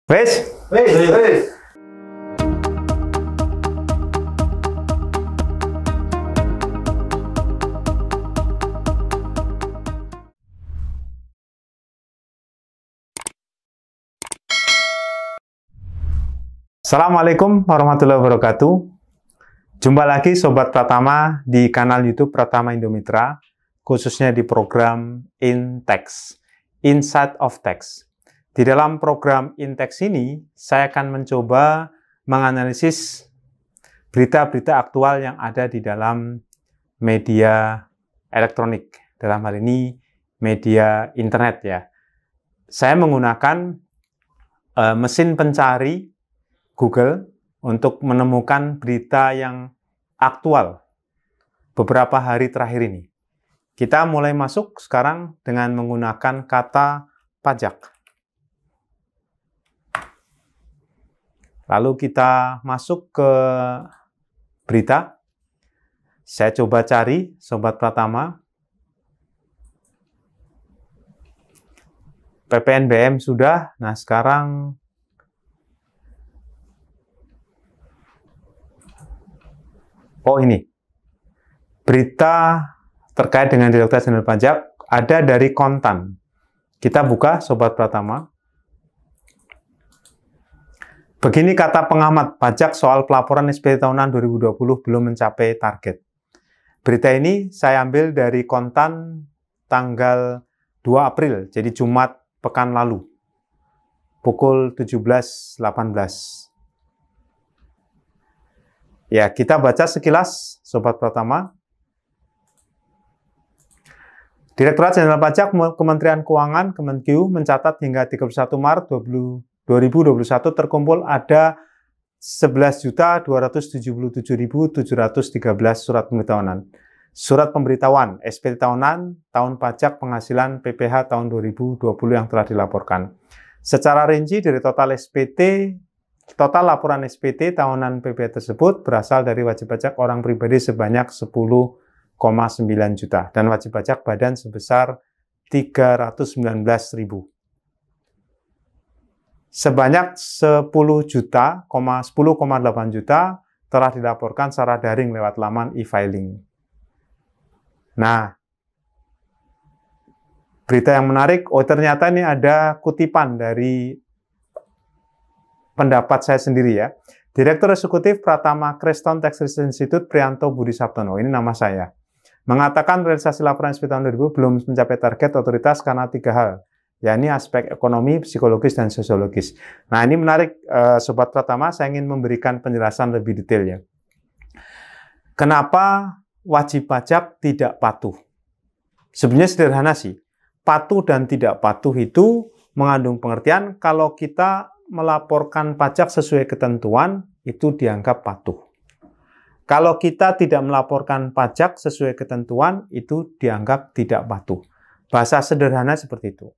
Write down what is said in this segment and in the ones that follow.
Wes. Assalamualaikum warahmatullahi wabarakatuh. Jumpa lagi Sobat Pratama di kanal YouTube Pratama Indomitra, khususnya di program InText, Insight of Text. Di dalam program InText ini, saya akan mencoba menganalisis berita-berita aktual yang ada di dalam media elektronik, dalam hal ini media internet ya. Saya menggunakan mesin pencari Google untuk menemukan berita yang aktual beberapa hari terakhir ini. Kita mulai masuk sekarang dengan menggunakan kata pajak. Lalu kita masuk ke berita. Saya coba cari, Sobat Pratama. PPNBM sudah, nah sekarang ini berita terkait dengan Direktorat Jenderal Pajak ada dari Kontan. Kita buka Sobat Pratama. Begini kata pengamat pajak soal pelaporan SPT tahunan 2020 belum mencapai target. Berita ini saya ambil dari Kontan tanggal 2 April, jadi Jumat pekan lalu, pukul 17.18. Ya, kita baca sekilas, Sobat Pratama. Direktorat Jenderal Pajak Kementerian Keuangan, Kemenkeu, mencatat hingga 31 Maret 2021 terkumpul ada 11.277.713 surat pemberitahuan. Surat pemberitahuan SPT tahunan, tahun pajak penghasilan PPh tahun 2020 yang telah dilaporkan. Secara rinci dari total laporan SPT tahunan PPh tersebut berasal dari wajib pajak orang pribadi sebanyak 10,9 juta dan wajib pajak badan sebesar 319.000. Sebanyak 10,8 juta telah dilaporkan secara daring lewat laman e-filing. Nah, berita yang menarik, ternyata ini ada kutipan dari pendapat saya sendiri ya. Direktur Eksekutif Pratama Kreston Tax Research Institute Priyanto Budi Saptono, ini nama saya, mengatakan realisasi laporan SPT tahun 2020 belum mencapai target otoritas karena 3 hal, yakni aspek ekonomi, psikologis, dan sosiologis. Nah, ini menarik, Sobat Pratama, saya ingin memberikan penjelasan lebih detail ya. Kenapa wajib pajak tidak patuh? Sebenarnya sederhana sih. Patuh dan tidak patuh itu mengandung pengertian kalau kita melaporkan pajak sesuai ketentuan, itu dianggap patuh. Kalau kita tidak melaporkan pajak sesuai ketentuan, itu dianggap tidak patuh. Bahasa sederhana seperti itu.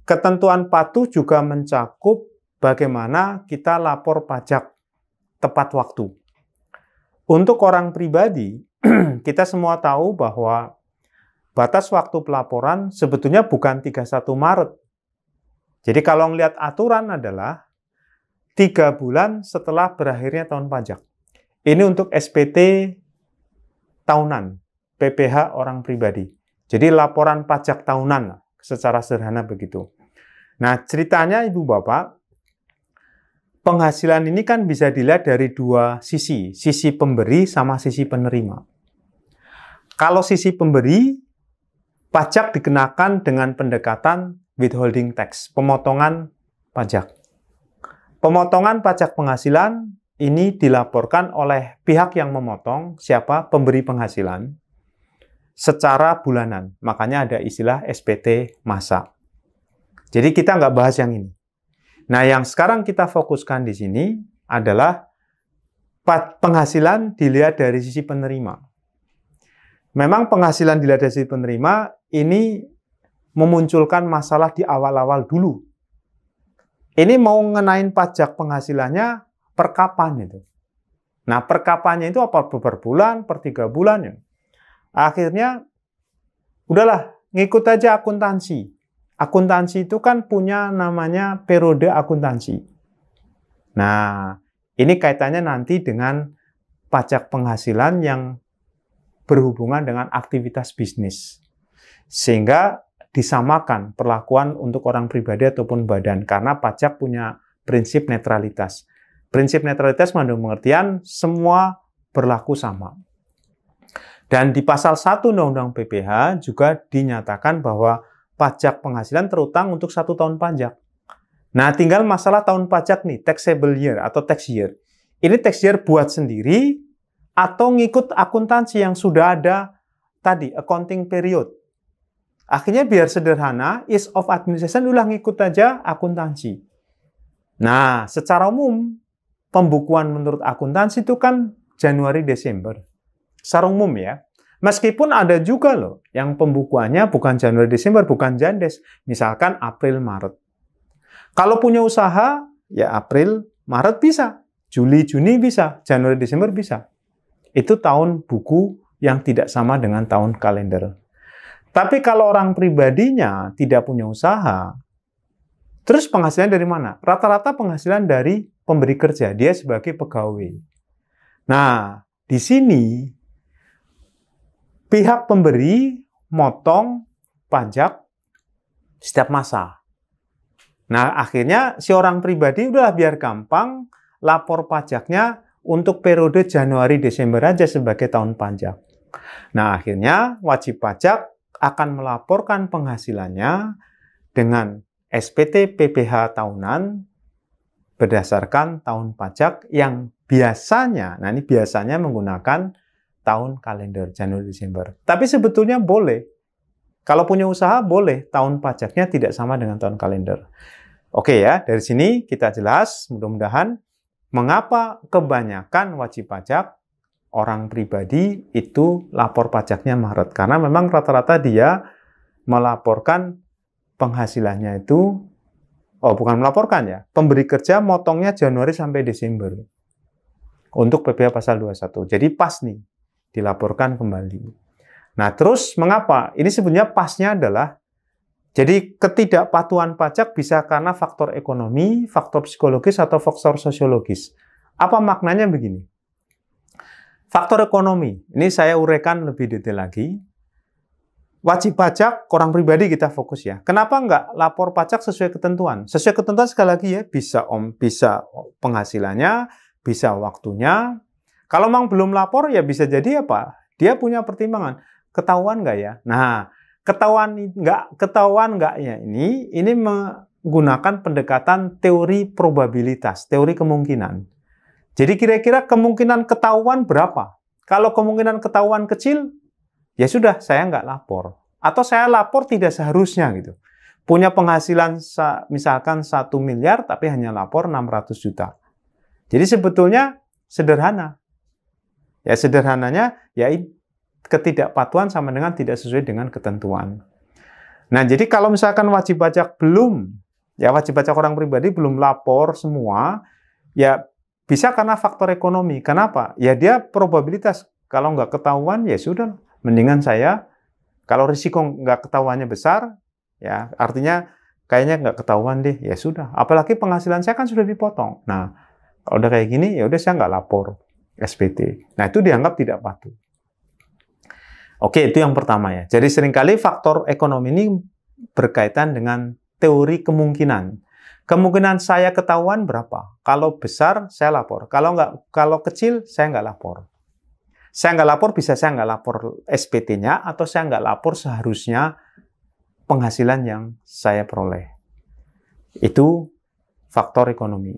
Ketentuan patuh juga mencakup bagaimana kita lapor pajak tepat waktu. Untuk orang pribadi, kita semua tahu bahwa batas waktu pelaporan sebetulnya bukan 31 Maret. Jadi kalau melihat aturan adalah 3 bulan setelah berakhirnya tahun pajak. Ini untuk SPT tahunan, PPh orang pribadi. Jadi laporan pajak tahunan, secara sederhana begitu. Nah, ceritanya Ibu Bapak, penghasilan ini kan bisa dilihat dari dua sisi pemberi sama sisi penerima. Kalau sisi pemberi, pajak dikenakan dengan pendekatan withholding tax, pemotongan pajak. Pemotongan pajak penghasilan ini dilaporkan oleh pihak yang memotong, siapa? Pemberi penghasilan, secara bulanan. Makanya ada istilah SPT masa. Jadi kita nggak bahas yang ini. Nah, yang sekarang kita fokuskan di sini adalah penghasilan dilihat dari sisi penerima. Memang penghasilan dilihat dari sisi penerima ini memunculkan masalah di awal-awal dulu. Ini mau ngenain pajak penghasilannya per kapan itu? Nah, per kapannya itu apa? Per bulan, per 3 bulan ya? Akhirnya, udahlah, ngikut aja akuntansi. Akuntansi itu kan punya namanya periode akuntansi. Nah, ini kaitannya nanti dengan pajak penghasilan yang berhubungan dengan aktivitas bisnis. Sehingga disamakan perlakuan untuk orang pribadi ataupun badan, karena pajak punya prinsip netralitas. Prinsip netralitas mengandung pengertian semua berlaku sama. Dan di pasal 1 Undang-Undang PPh juga dinyatakan bahwa pajak penghasilan terutang untuk 1 tahun pajak. Nah, tinggal masalah tahun pajak nih, taxable year atau tax year. Ini tax year buat sendiri atau ngikut akuntansi yang sudah ada tadi, accounting period. Akhirnya biar sederhana, ease of administration udah ngikut aja akuntansi. Nah, secara umum, pembukuan menurut akuntansi itu kan Januari-Desember. Secara umum ya. Meskipun ada juga loh, yang pembukuannya bukan Januari-Desember, bukan Jandes. Misalkan April-Maret. Kalau punya usaha, ya April-Maret bisa. Juli-Juni bisa. Januari-Desember bisa. Itu tahun buku yang tidak sama dengan tahun kalender. Tapi kalau orang pribadinya tidak punya usaha, terus penghasilan dari mana? Rata-rata penghasilan dari pemberi kerja, dia sebagai pegawai. Nah, di sini pihak pemberi motong pajak setiap masa. Nah, akhirnya si orang pribadi udah biar gampang lapor pajaknya untuk periode Januari-Desember aja sebagai tahun pajak. Nah, akhirnya wajib pajak akan melaporkan penghasilannya dengan SPT PPh tahunan berdasarkan tahun pajak yang biasanya, nah ini biasanya menggunakan tahun kalender Januari-Desember. Tapi sebetulnya boleh. Kalau punya usaha boleh tahun pajaknya tidak sama dengan tahun kalender. Oke ya, dari sini kita jelas mudah-mudahan mengapa kebanyakan wajib pajak orang pribadi itu lapor pajaknya Maret. Karena memang rata-rata dia melaporkan penghasilannya itu, bukan melaporkan ya, pemberi kerja motongnya Januari sampai Desember. Untuk PPh pasal 21. Jadi pas nih, dilaporkan kembali. Nah terus mengapa? Ini sebenarnya pasnya adalah, jadi ketidakpatuhan pajak bisa karena faktor ekonomi, faktor psikologis, atau faktor sosiologis. Apa maknanya begini? Faktor ekonomi, ini saya uraikan lebih detail lagi. Wajib pajak, orang pribadi kita fokus ya. Kenapa nggak lapor pajak sesuai ketentuan? Sesuai ketentuan sekali lagi ya, bisa penghasilannya, bisa waktunya. Kalau memang belum lapor ya bisa jadi apa? Dia punya pertimbangan, ketahuan nggak ya? Nah, ketahuan nggaknya ini menggunakan pendekatan teori probabilitas, teori kemungkinan. Jadi kira-kira kemungkinan ketahuan berapa? Kalau kemungkinan ketahuan kecil, ya sudah, saya nggak lapor. Atau saya lapor tidak seharusnya gitu. Punya penghasilan misalkan 1 miliar, tapi hanya lapor 600 juta. Jadi sebetulnya sederhana. Ya sederhananya, ya ketidakpatuhan sama dengan tidak sesuai dengan ketentuan. Nah, jadi kalau misalkan wajib pajak wajib pajak orang pribadi belum lapor semua, ya bisa karena faktor ekonomi. Kenapa? Ya dia probabilitas. Kalau nggak ketahuan, ya sudah. Mendingan saya, kalau risiko nggak ketahuannya besar, ya artinya kayaknya nggak ketahuan deh, ya sudah. Apalagi penghasilan saya kan sudah dipotong. Nah, kalau udah kayak gini, ya udah saya nggak lapor SPT. Nah, itu dianggap tidak patuh. Oke, itu yang pertama ya. Jadi seringkali faktor ekonomi ini berkaitan dengan teori kemungkinan. Kemungkinan saya ketahuan berapa? Kalau besar, saya lapor. Kalau kecil, saya nggak lapor. Saya nggak lapor, bisa saya nggak lapor SPT-nya, atau saya nggak lapor seharusnya penghasilan yang saya peroleh. Itu faktor ekonomi.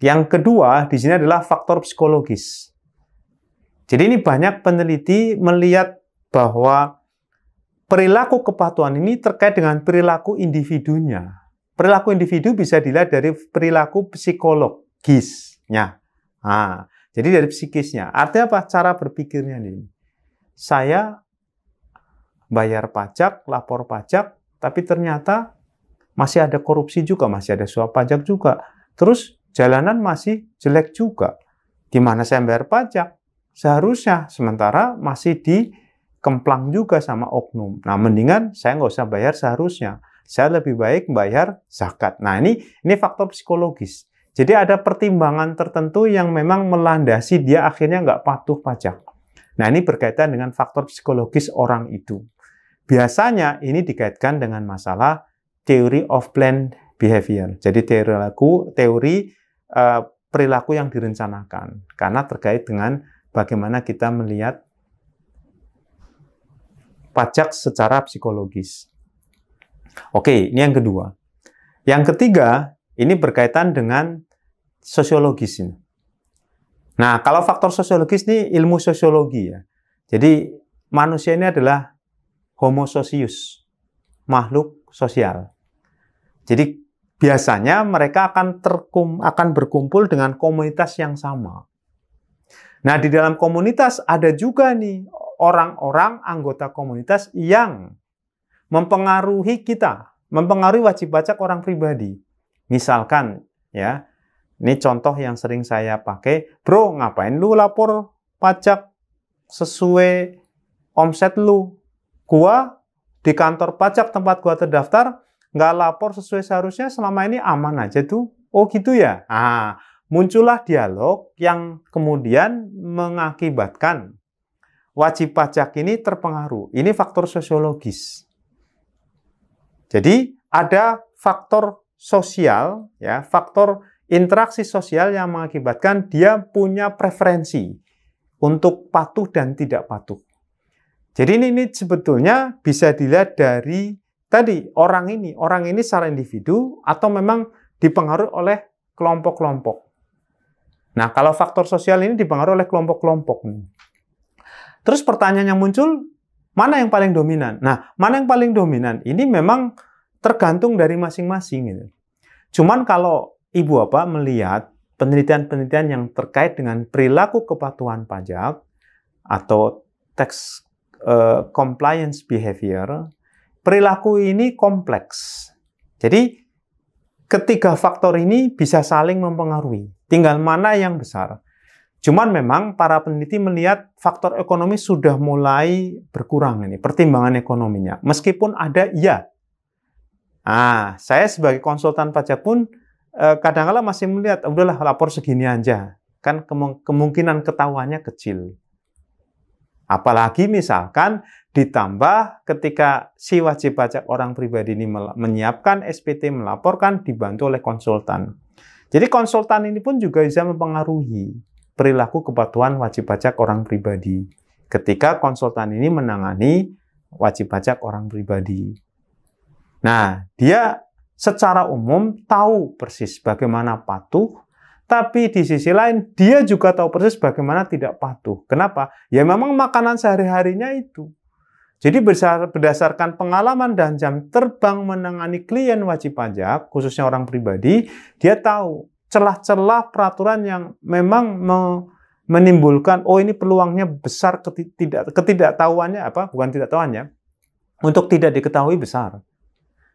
Yang kedua, di sini adalah faktor psikologis. Jadi ini banyak peneliti melihat bahwa perilaku kepatuhan ini terkait dengan perilaku individunya. Perilaku individu bisa dilihat dari perilaku psikologisnya. Nah, jadi dari psikisnya. Artinya apa? Cara berpikirnya nih. Saya bayar pajak, lapor pajak, tapi ternyata masih ada korupsi juga, masih ada suap pajak juga. Terus jalanan masih jelek juga. Di mana saya bayar pajak? Seharusnya, sementara masih dikemplang juga sama oknum. Nah, mendingan saya nggak usah bayar seharusnya. Saya lebih baik bayar zakat. Nah, ini faktor psikologis. Jadi ada pertimbangan tertentu yang memang melandasi dia akhirnya nggak patuh pajak. Nah, ini berkaitan dengan faktor psikologis orang itu. Biasanya ini dikaitkan dengan masalah theory of planned behavior. Jadi teori perilaku yang direncanakan. Karena terkait dengan bagaimana kita melihat pajak secara psikologis. Oke, ini yang kedua. Yang ketiga, ini berkaitan dengan sosiologis ini. Nah, kalau faktor sosiologis ini ilmu sosiologi ya. Jadi manusia ini adalah homo socius, makhluk sosial. Jadi biasanya mereka akan berkumpul dengan komunitas yang sama. Nah, di dalam komunitas ada juga nih orang-orang anggota komunitas yang mempengaruhi kita, mempengaruhi wajib pajak orang pribadi. Misalkan ya, ini contoh yang sering saya pakai, bro, ngapain lu lapor pajak sesuai omset lu? Gua di kantor pajak tempat gua terdaftar, nggak lapor sesuai seharusnya, selama ini aman aja tuh. Oh gitu ya? Ah, muncullah dialog yang kemudian mengakibatkan wajib pajak ini terpengaruh. Ini faktor sosiologis. Jadi ada faktor sosial, ya, faktor interaksi sosial yang mengakibatkan dia punya preferensi untuk patuh dan tidak patuh. Jadi ini sebetulnya bisa dilihat dari tadi orang ini secara individu atau memang dipengaruhi oleh kelompok-kelompok. Nah, kalau faktor sosial ini dipengaruhi oleh kelompok-kelompok. Terus pertanyaan yang muncul, mana yang paling dominan? Nah, mana yang paling dominan? Ini memang tergantung dari masing-masing. Gitu. Cuman kalau Ibu Bapak melihat penelitian-penelitian yang terkait dengan perilaku kepatuhan pajak atau tax compliance behavior, perilaku ini kompleks. Jadi, ketiga faktor ini bisa saling mempengaruhi. Tinggal mana yang besar. Cuman memang para peneliti melihat faktor ekonomi sudah mulai berkurang ini, pertimbangan ekonominya. Meskipun ada, iya. Saya sebagai konsultan pajak pun kadang-kadang masih melihat, udahlah lapor segini aja. Kan kemungkinan ketahuannya kecil. Apalagi misalkan ditambah ketika si wajib pajak orang pribadi ini menyiapkan SPT, melaporkan, dibantu oleh konsultan. Jadi konsultan ini pun juga bisa mempengaruhi perilaku kepatuhan wajib pajak orang pribadi. Ketika konsultan ini menangani wajib pajak orang pribadi. Nah, dia secara umum tahu persis bagaimana patuh, tapi di sisi lain dia juga tahu persis bagaimana tidak patuh. Kenapa? Ya memang makanan sehari-harinya itu. Jadi berdasarkan pengalaman dan jam terbang menangani klien wajib pajak, khususnya orang pribadi, dia tahu celah-celah peraturan yang memang menimbulkan, oh ini peluangnya besar ketidaktahuannya, bukan tidak tahuannya, untuk tidak diketahui besar.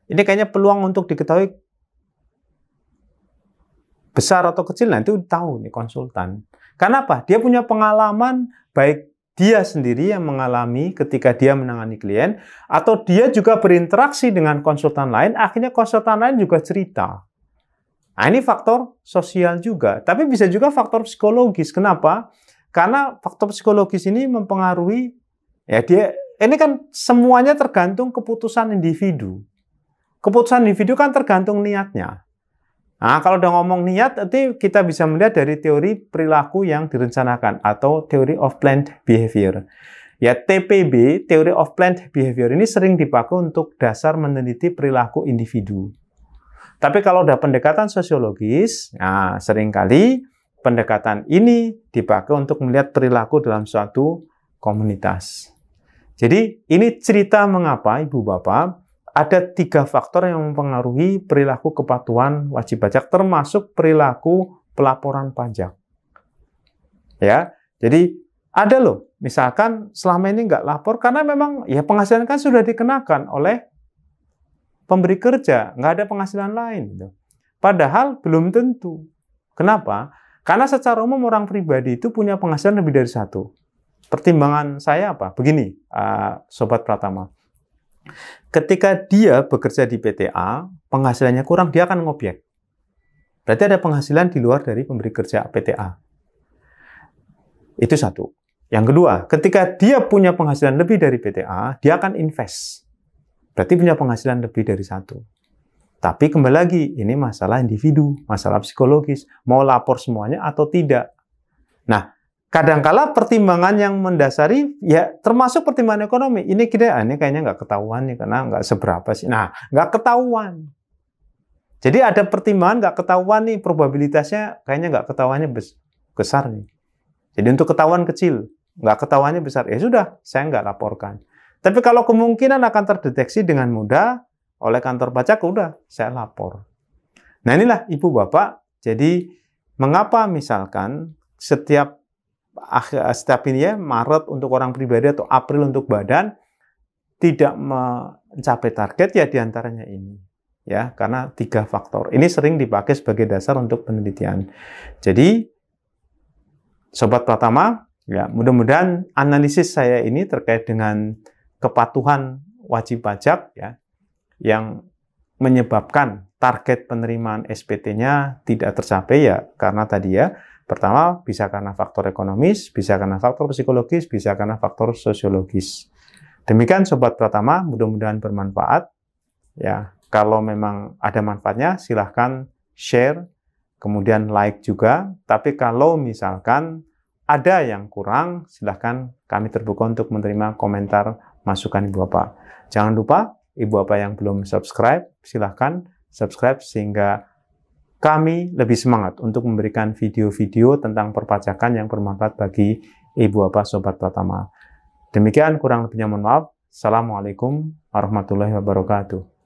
Ini kayaknya peluang untuk diketahui besar atau kecil, nanti tahu nih konsultan. Kenapa? Dia punya pengalaman, baik dia sendiri yang mengalami ketika dia menangani klien, atau dia juga berinteraksi dengan konsultan lain, akhirnya konsultan lain juga cerita. Nah, ini faktor sosial juga, tapi bisa juga faktor psikologis. Kenapa? Karena faktor psikologis ini mempengaruhi, ya ini kan semuanya tergantung keputusan individu. Keputusan individu kan tergantung niatnya. Nah, kalau udah ngomong niat, nanti kita bisa melihat dari teori perilaku yang direncanakan atau Theory of Planned Behavior. Ya, TPB, Theory of Planned Behavior ini sering dipakai untuk dasar meneliti perilaku individu. Tapi kalau udah pendekatan sosiologis, nah seringkali pendekatan ini dipakai untuk melihat perilaku dalam suatu komunitas. Jadi, ini cerita mengapa Ibu Bapak ada 3 faktor yang mempengaruhi perilaku kepatuhan wajib pajak, termasuk perilaku pelaporan pajak. Ya, jadi ada loh, misalkan selama ini nggak lapor karena memang ya penghasilan kan sudah dikenakan oleh pemberi kerja, nggak ada penghasilan lain. Gitu. Padahal belum tentu. Kenapa? Karena secara umum orang pribadi itu punya penghasilan lebih dari 1. Pertimbangan saya apa? Begini, Sobat Pratama. Ketika dia bekerja di PTA, penghasilannya kurang, dia akan ngobjek. Berarti ada penghasilan di luar dari pemberi kerja PTA. Itu satu. Yang kedua, ketika dia punya penghasilan lebih dari PTA, dia akan invest. Berarti punya penghasilan lebih dari satu. Tapi kembali lagi, ini masalah individu, masalah psikologis. Mau lapor semuanya atau tidak. Nah, kadangkala pertimbangan yang mendasari, ya termasuk pertimbangan ekonomi. Ini kayaknya nggak ketahuan nih, karena nggak seberapa sih. Nah, nggak ketahuan. Jadi ada pertimbangan nggak ketahuan nih, probabilitasnya kayaknya nggak ketahuannya besar nih. Jadi untuk ketahuan kecil, nggak ketahuannya besar, ya sudah, saya nggak laporkan. Tapi kalau kemungkinan akan terdeteksi dengan mudah oleh kantor pajak, udah, saya lapor. Nah inilah Ibu Bapak, jadi mengapa misalkan setiap ini ya, Maret untuk orang pribadi atau April untuk badan, tidak mencapai target, ya diantaranya ini. Ya, karena 3 faktor. Ini sering dipakai sebagai dasar untuk penelitian. Jadi, Sobat Pratama, ya mudah-mudahan analisis saya ini terkait dengan kepatuhan wajib pajak ya, yang menyebabkan target penerimaan SPT-nya tidak tercapai ya karena tadi ya, pertama bisa karena faktor ekonomis, bisa karena faktor psikologis, bisa karena faktor sosiologis. Demikian Sobat Pratama, mudah-mudahan bermanfaat. Ya, kalau memang ada manfaatnya, silahkan share, kemudian like juga. Tapi kalau misalkan ada yang kurang, silahkan kami terbuka untuk menerima komentar masukan Ibu Bapak. Jangan lupa, Ibu Bapak yang belum subscribe, silahkan subscribe sehingga kami lebih semangat untuk memberikan video-video tentang perpajakan yang bermanfaat bagi Ibu Bapak Sobat Pratama. Demikian kurang lebihnya mohon maaf. Assalamualaikum warahmatullahi wabarakatuh.